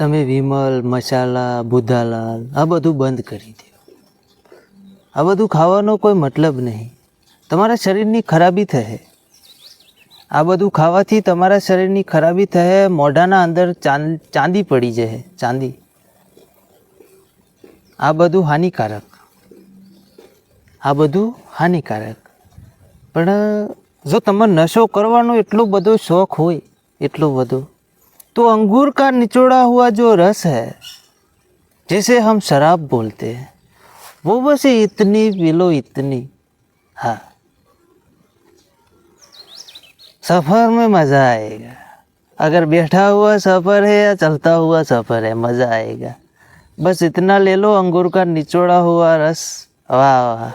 તમે વિમલ, મસાલા, બુધાલાલ આ બધું બંધ કરી દો. આ બધું ખાવાનો કોઈ મતલબ નહીં. તમારા શરીરની ખરાબી થશે. આ બધું ખાવાથી તમારા શરીરની ખરાબી થશે. મોઢાના અંદર ચાંદી પડી જશે, ચાંદી. આ બધું હાનિકારક. આ બધું હાનિકારક. પણ જો તમારે નશો કરવાનો એટલો બધો શોખ હોય, એટલો બધો, तो अंगूर का निचोड़ा हुआ जो रस है, जैसे हम शराब बोलते हैं, वो बस इतनी पी लो, इतनी. हाँ, सफ़र में मज़ा आएगा. अगर बैठा हुआ सफ़र है या चलता हुआ सफ़र है, मज़ा आएगा. बस इतना ले लो अंगूर का निचोड़ा हुआ रस. वाह वाह.